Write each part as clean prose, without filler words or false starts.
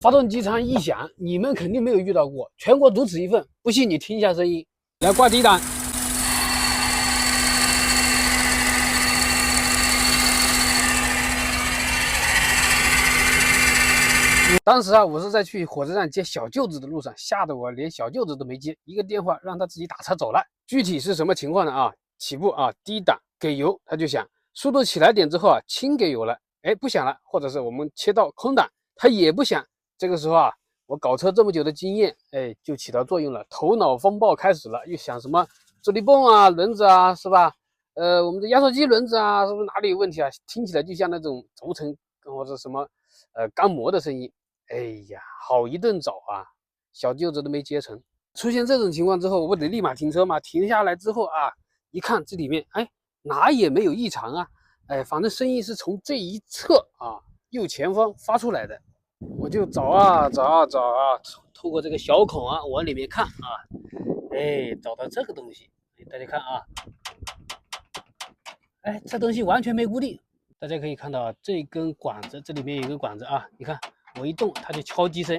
发动机舱异响，你们肯定没有遇到过，全国独此一份。不信你听一下声音，来挂低档。当时啊，我是在去火车站接小舅子的路上，吓得我连小舅子都没接，一个电话让他自己打车走了。具体是什么情况呢？啊，起步啊，低档给油，他就响，速度起来点之后啊，轻给油了，哎，不响了，或者是我们切到空档，它也不响。这个时候啊，我搞车这么久的经验，哎，就起到作用了，头脑风暴开始了，又想什么助力泵啊、轮子啊，是吧？我们的压缩机轮子啊，是不是哪里有问题啊？听起来就像那种轴承或者什么钢模的声音。哎呀，好一顿找啊，小舅子都没接成。出现这种情况之后，我得立马停车嘛。停下来之后啊，一看这里面，哎，哪也没有异常啊，哎，反正声音是从这一侧啊右前方发出来的。我就找啊找啊找啊，透过这个小孔啊往里面看啊，哎，找到这个东西，大家看啊，哎，这东西完全没固定。大家可以看到啊，这根管子这里面有一个管子啊，你看我一动它就敲击声。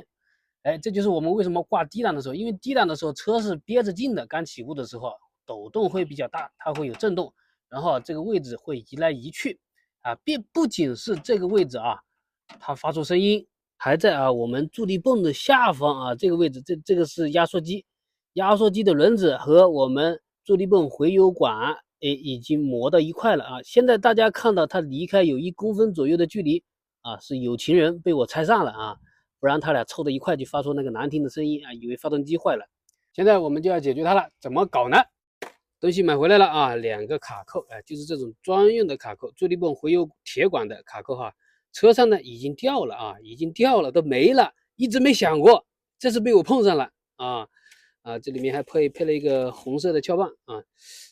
哎，这就是我们为什么挂低档的时候，因为低档的时候车是憋着劲的，刚起步的时候抖动会比较大，它会有震动，然后这个位置会移来移去啊，不仅是这个位置啊，它发出声音，还在啊我们助力泵的下方啊这个位置，这个是压缩机，压缩机的轮子和我们助力泵回油管已经磨到一块了啊。现在大家看到它离开有1公分左右的距离啊，是有情人被我拆散了啊。不然他俩凑到一块就发出那个难听的声音啊，以为发动机坏了。现在我们就要解决它了，怎么搞呢？东西买回来了啊，2个卡扣，哎，就是这种专用的卡扣，助力泵回油铁管的卡扣哈。车上呢已经掉了啊，已经掉了，都没了，一直没响过，这次被我碰上了啊。这里面还配了一个红色的撬棒啊。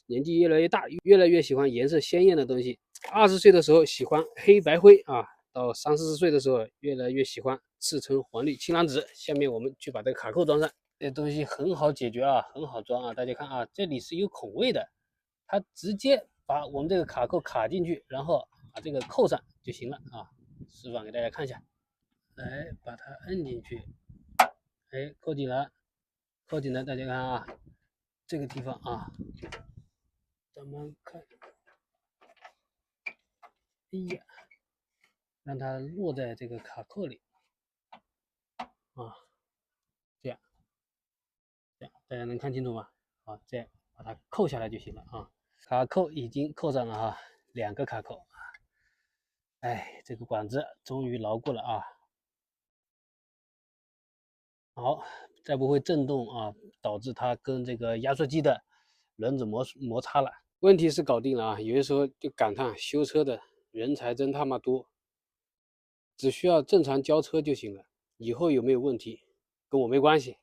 年纪越来越大，越来越喜欢颜色鲜艳的东西。20岁的时候喜欢黑白灰啊，到30、40岁的时候越来越喜欢赤橙黄绿青蓝紫。下面我们去把这个卡扣装上，这东西很好解决啊，很好装啊。大家看啊，这里是有孔位的，它直接把我们这个卡扣卡进去，然后把这个扣上就行了啊。示范给大家看一下，来把它摁进去，哎，扣紧了，扣紧了，大家看啊，这个地方啊，咱们看，哎呀，让它落在这个卡扣里啊，这样，大家能看清楚吗？啊，这样把它扣下来就行了啊。卡扣已经扣上了啊，2个卡扣。哎，这个管子终于牢固了啊。好，再不会震动啊，导致它跟这个压缩机的轮子摩擦了。问题是搞定了啊，有的时候就感叹修车的人才真他妈多，只需要正常交车就行了，以后有没有问题跟我没关系。